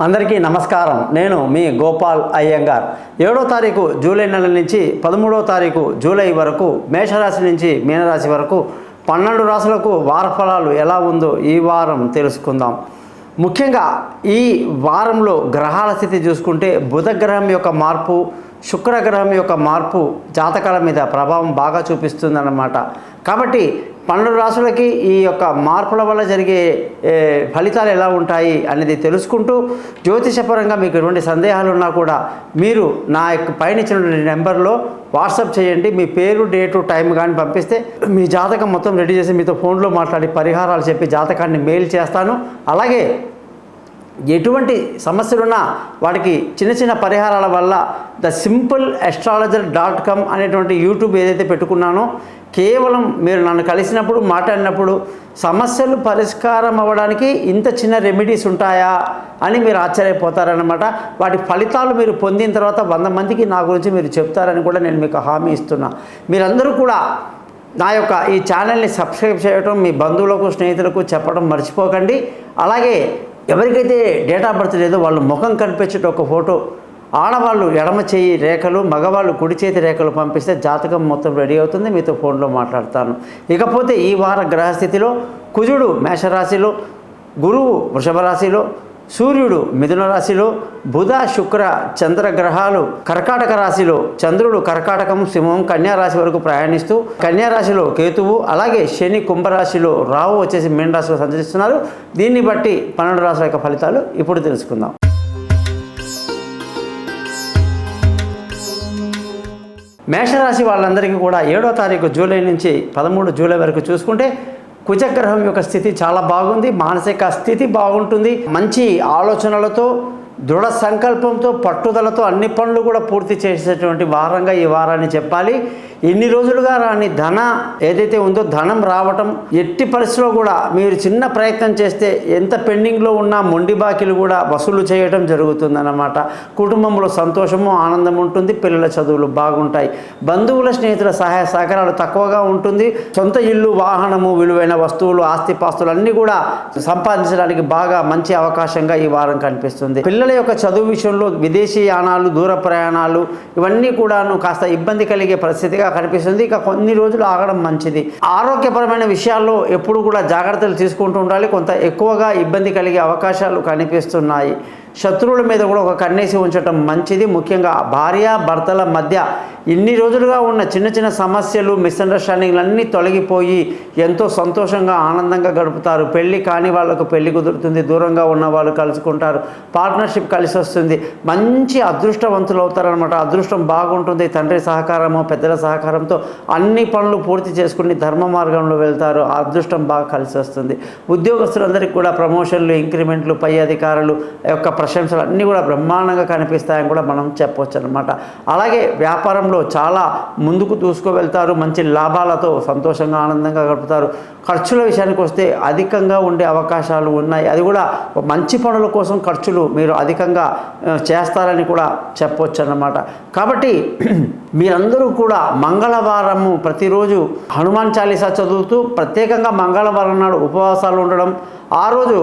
అందరికీ నమస్కారం. నేను మీ గోపాల్ అయ్యంగార్. 7వ తారీఖు జూలై నెల నుంచి 13వ తారీఖు జూలై వరకు మేషరాశి నుంచి మీనరాశి వరకు 12 రాశులకు వార ఫలాలు ఎలా ఉందో ఈ వారం తెలుసుకుందాం. ముఖ్యంగా ఈ వారంలో గ్రహాల స్థితి చూసుకుంటే బుధ గ్రహం యొక్క మార్పు, శుక్రగ్రహం యొక్క మార్పు జాతకాల మీద ప్రభావం బాగా చూపిస్తుందన్నమాట. కాబట్టి 12 రాశులకి ఈ యొక్క మార్పుల వల్ల జరిగే ఫలితాలు ఎలా ఉంటాయి అనేది తెలుసుకుంటూ జ్యోతిషపరంగా మీకు ఎటువంటి సందేహాలు ఉన్నా కూడా మీరు నా యొక్క పైన ఇచ్చిన నెంబర్లో వాట్సాప్ చేయండి. మీ పేరు, డేటు, టైం కానీ పంపిస్తే మీ జాతకం మొత్తం రెడీ చేసి మీతో ఫోన్లో మాట్లాడి పరిహారాలు చెప్పి జాతకాన్ని మెయిల్ చేస్తాను. అలాగే ఎటువంటి సమస్యలున్నా వాటికి చిన్న చిన్న పరిహారాల వల్ల thesimple.astrologer.com అనేటువంటి యూట్యూబ్ ఏదైతే పెట్టుకున్నానో కేవలం మీరు నన్ను కలిసినప్పుడు మాట్లాడినప్పుడు సమస్యలు పరిష్కారం అవ్వడానికి ఇంత చిన్న రెమెడీస్ ఉంటాయా అని మీరు ఆశ్చర్యపోతారనమాట. వాటి ఫలితాలు మీరు పొందిన తర్వాత 100 మందికి నా గురించి మీరు చెప్తారని కూడా నేను మీకు హామీ ఇస్తున్నా. మీరందరూ కూడా నా యొక్క ఈ ఛానల్ని సబ్స్క్రైబ్ చేయడం, మీ బంధువులకు స్నేహితులకు చెప్పడం మర్చిపోకండి. అలాగే ఎవరికైతే డేట్ ఆఫ్ బర్త్ లేదో వాళ్ళు ముఖం కనిపించేట ఒక ఫోటో, ఆడవాళ్ళు ఎడమ చేయి రేఖలు, మగవాళ్ళు కుడి చేతి రేఖలు పంపిస్తే జాతకం మొత్తం రెడీ అవుతుంది. మీతో ఫోన్లో మాట్లాడతాను. ఇకపోతే ఈ వార గ్రహస్థితిలో కుజుడు మేషరాశిలో, గురువు వృషభ రాశిలో, సూర్యుడు మిథున రాశిలో, బుధ శుక్ర చంద్ర గ్రహాలు కర్కాటక రాశిలో, చంద్రుడు కర్కాటకం సింహం కన్యా రాశి వరకు ప్రయాణిస్తూ కన్యా రాశిలో కేతువు, అలాగే శని కుంభరాశిలో, రాహు వచ్చేసి మీన రాశిలో సంచరిస్తున్నారు. దీన్ని బట్టి 12 రాశుల యొక్క ఫలితాలు ఇప్పుడు తెలుసుకుందాం. మేషరాశి వాళ్ళందరికీ కూడా 7వ తారీఖు జూలై నుంచి 13 జూలై వరకు చూసుకుంటే కుజగ్రహం యొక్క స్థితి చాలా బాగుంది. మానసిక స్థితి బాగుంటుంది. మంచి ఆలోచనలతో, దృఢ సంకల్పంతో, పట్టుదలతో అన్ని పనులు కూడా పూర్తి చేసేటువంటి వారంగా ఈ వారాన్ని చెప్పాలి. ఇన్ని రోజులుగా రాని ధన ఏదైతే ఉందో ధనం రావటం, ఎట్టి పరిస్థితిలో కూడా మీరు చిన్న ప్రయత్నం చేస్తే ఎంత పెండింగ్లో ఉన్నా మొండి బాకీలు కూడా వసూలు చేయడం జరుగుతుందన్నమాట. కుటుంబంలో సంతోషము, ఆనందం ఉంటుంది. పిల్లల చదువులు బాగుంటాయి. బంధువుల స్నేహితుల సహాయ సహకారాలు తక్కువగా ఉంటుంది. సొంత ఇల్లు, వాహనము, విలువైన వస్తువులు, ఆస్తిపాస్తులు అన్నీ కూడా సంపాదించడానికి బాగా మంచి అవకాశంగా ఈ వారం కనిపిస్తుంది. పిల్లల యొక్క చదువు విషయంలో విదేశీ యానాలు, దూర ప్రయాణాలు ఇవన్నీ కూడాను కాస్త ఇబ్బంది కలిగే పరిస్థితిగా కనిపిస్తుంది. ఇక కొన్ని రోజులు ఆగడం మంచిది. ఆరోగ్యపరమైన విషయాల్లో ఎప్పుడు కూడా జాగ్రత్తలు తీసుకుంటూ ఉండాలి. కొంత ఎక్కువగా ఇబ్బంది కలిగే అవకాశాలు కనిపిస్తున్నాయి. శత్రువుల మీద కూడా ఒక కన్నేసి ఉంచడం మంచిది. ముఖ్యంగా భార్య భర్తల మధ్య ఇన్ని రోజులుగా ఉన్న చిన్న చిన్న సమస్యలు, మిస్అండర్స్టాండింగ్లు అన్నీ తొలగిపోయి ఎంతో సంతోషంగా ఆనందంగా గడుపుతారు. పెళ్ళి కాని వాళ్ళకు పెళ్లి కుదురుతుంది. దూరంగా ఉన్న వాళ్ళు కలుసుకుంటారు. పార్ట్నర్షిప్ కలిసి వస్తుంది. మంచి అదృష్టవంతులు అవుతారనమాట. అదృష్టం బాగుంటుంది. తండ్రి సహకారము, పెద్దల సహకారంతో అన్ని పనులు పూర్తి చేసుకుని ధర్మ మార్గంలో వెళ్తారు. ఆ అదృష్టం బాగా కలిసి వస్తుంది. ఉద్యోగస్తులందరికీ కూడా ప్రమోషన్లు, ఇంక్రిమెంట్లు, పై అధికారులు యొక్క ప్రశంసలు అన్నీ కూడా బ్రహ్మాండంగా కనిపిస్తాయని కూడా మనం చెప్పవచ్చు అనమాట. అలాగే వ్యాపారంలో చాలా ముందుకు దూసుకువెళ్తారు. మంచి లాభాలతో సంతోషంగా ఆనందంగా గడుపుతారు. ఖర్చుల విషయానికి వస్తే అధికంగా ఉండే అవకాశాలు ఉన్నాయి. అది కూడా మంచి పనుల కోసం ఖర్చులు మీరు అధికంగా చేస్తారని కూడా చెప్పవచ్చు అన్నమాట. కాబట్టి మీరందరూ కూడా మంగళవారము ప్రతిరోజు హనుమాన్ చాలీసా చదువుతూ, ప్రత్యేకంగా మంగళవారం నాడు ఉపవాసాలు ఉండడం, ఆ రోజు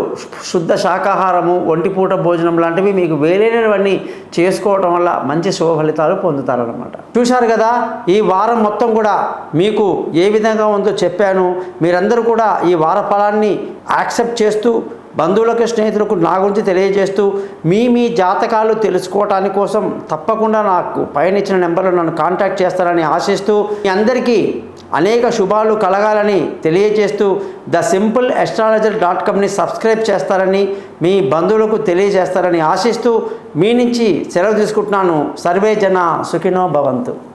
శుద్ధ శాకాహారము, ఒంటిపూట భోజనం లాంటివి మీకు వేరైనవన్నీ చేసుకోవటం వల్ల మంచి శుభ ఫలితాలు పొందుతారన్నమాట. చూశారు కదా, ఈ వారం మొత్తం కూడా మీకు ఏ విధంగా ఉందో చెప్పాను. మీరందరూ కూడా ఈ వార ఫలాన్ని యాక్సెప్ట్ చేస్తూ బంధువులకు, స్నేహితులకు నా గురించి తెలియజేస్తూ మీ జాతకాలు తెలుసుకోవటానికి కోసం తప్పకుండా నాకు పైన ఇచ్చిన నెంబర్లో నన్ను కాంటాక్ట్ చేస్తారని ఆశిస్తూ మీ అందరికీ అనేక శుభాలు కలగాలని తెలియజేస్తూ thesimple.astrologer.comని సబ్స్క్రైబ్ చేస్తారని, మీ బంధువులకు తెలియజేస్తారని ఆశిస్తూ మీ నుంచి సెలవు తీసుకుంటున్నాను. సర్వే జన సుఖినో భవంతు.